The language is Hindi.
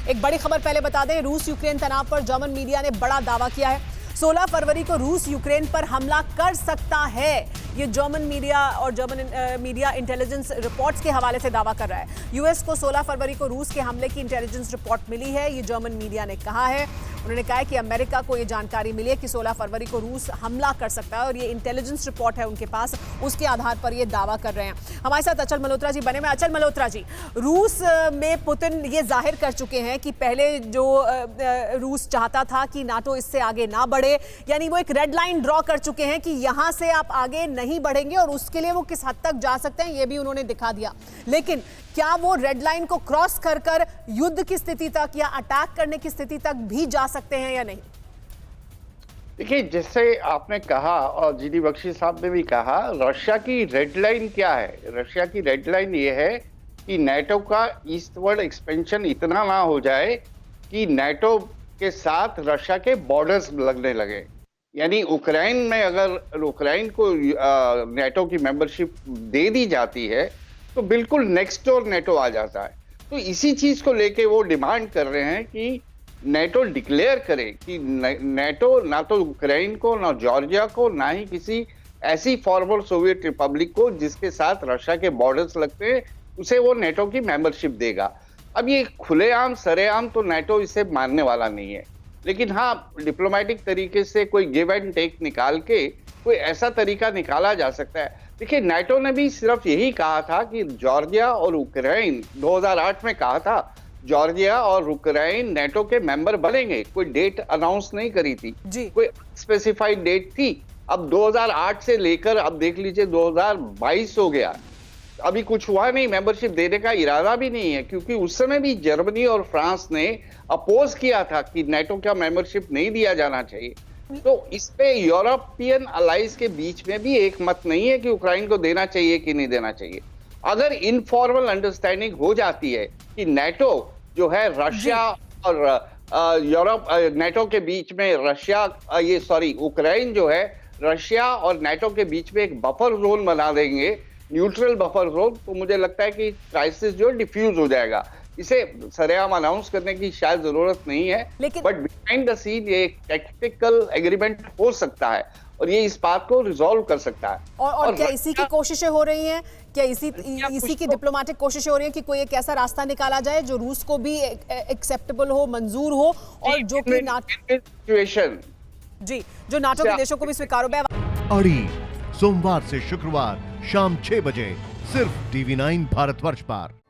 एक बड़ी खबर पहले बता दें, रूस यूक्रेन तनाव पर जर्मन मीडिया ने बड़ा दावा किया है। 16 फरवरी को रूस यूक्रेन पर हमला कर सकता है। ये जर्मन मीडिया और जर्मन मीडिया इंटेलिजेंस रिपोर्ट्स के हवाले से दावा कर रहा है। यूएस को 16 फरवरी को रूस के हमले की इंटेलिजेंस रिपोर्ट मिली है, ये जर्मन मीडिया ने कहा है। उन्होंने कहा है कि अमेरिका को ये जानकारी मिली है कि 16 फरवरी को रूस हमला कर सकता है और ये इंटेलिजेंस रिपोर्ट है उनके पास, उसके आधार पर ये दावा कर रहे हैं। हमारे साथ अचल मल्होत्रा जी बने में। अचल मल्होत्रा जी, रूस में पुतिन ये जाहिर कर चुके हैं कि पहले जो रूस चाहता था कि नाटो इससे आगे ना बढ़े, यानी वो एक रेड लाइन ड्रॉ कर चुके हैं कि यहां से आप आगे नहीं बढ़ेंगे और उसके लिए वो किस हद तक जा सकते हैं ये भी उन्होंने दिखा दिया। लेकिन क्या वो रेड लाइन को क्रॉस कर कर युद्ध की स्थिति तक या अटैक करने की स्थिति तक भी जा सकते हैं या नहीं? देखिए, जैसे आपने कहा और जीडी बख्शी साहब ने भी कहा, रशिया की रेड लाइन क्या है? रशिया की रेड लाइन ये है कि नाटो का ईस्टवर्ड एक्सपेंशन इतना ना हो जाए कि नाटो के साथ रशिया के बॉर्डर्स लगने लगे। यानी यूक्रेन में अगर यूक्रेन को नाटो की मेंबरशिप दे दी जाती है तो बिल्कुल नेक्स्ट डोर नाटो आ जाता है। तो इसी चीज को लेके वो डिमांड कर रहे हैं कि नाटो डिक्लेयर करे कि नाटो ना तो यूक्रेन को, ना जॉर्जिया को, ना ही किसी ऐसी फॉर्मर सोवियत रिपब्लिक को जिसके साथ रशिया के बॉर्डर्स लगते हैं, उसे वो नाटो की मेंबरशिप देगा। अब ये खुलेआम सरेआम तो नाटो इसे मानने वाला नहीं है, लेकिन हाँ, डिप्लोमेटिक तरीके से कोई गिव एंड टेक निकाल के कोई ऐसा तरीका निकाला जा सकता है। देखिए, नाटो ने भी सिर्फ यही कहा था कि जॉर्जिया और यूक्रेन 2008 में कहा था जॉर्जिया और यूक्रेन नाटो के मेंबर बनेंगे। कोई डेट अनाउंस नहीं करी थी, कोई स्पेसिफाइड डेट थी। अब 2008 से लेकर अब देख लीजिए 2022 हो गया, अभी कुछ हुआ नहीं, मेंबरशिप देने का इरादा भी नहीं है, क्योंकि उस समय भी जर्मनी और फ्रांस ने अपोज किया था कि नाटो का मेंबरशिप नहीं दिया जाना चाहिए। तो इस पे यूरोपियन अलाइज के बीच में भी एक मत नहीं है कि यूक्रेन को देना चाहिए कि नहीं देना चाहिए। अगर इनफॉर्मल अंडरस्टैंडिंग हो जाती है कि नाटो जो है रशिया और यूरोप, नाटो के बीच में यूक्रेन जो है रशिया और नाटो के बीच में एक बफर जोन बना देंगे, न्यूट्रल बफर जोन, तो मुझे लगता है कि क्राइसिस जो डिफ्यूज हो जाएगा। इसे सरेआम अनाउंस करने की शायद जरूरत नहीं है, बट बिहाइंड द सीन ये एक टेक्टिकल एग्रीमेंट हो सकता है और ये इस बात को रिजॉल्व कर सकता है। और क्या इसी की कोशिशें हो रही हैं? क्या इसी की डिप्लोमेटिक कोशिशें हो रही हैं कि कोई एक ऐसा रास्ता निकाला जाए जो रूस को भी एक्सेप्टेबल हो, मंजूर हो और जो कि जो नाटो के देशों को भी स्वीकार हो? अड़ी सोमवार से शुक्रवार शाम 6 बजे सिर्फ TV9 भारतवर्ष पर।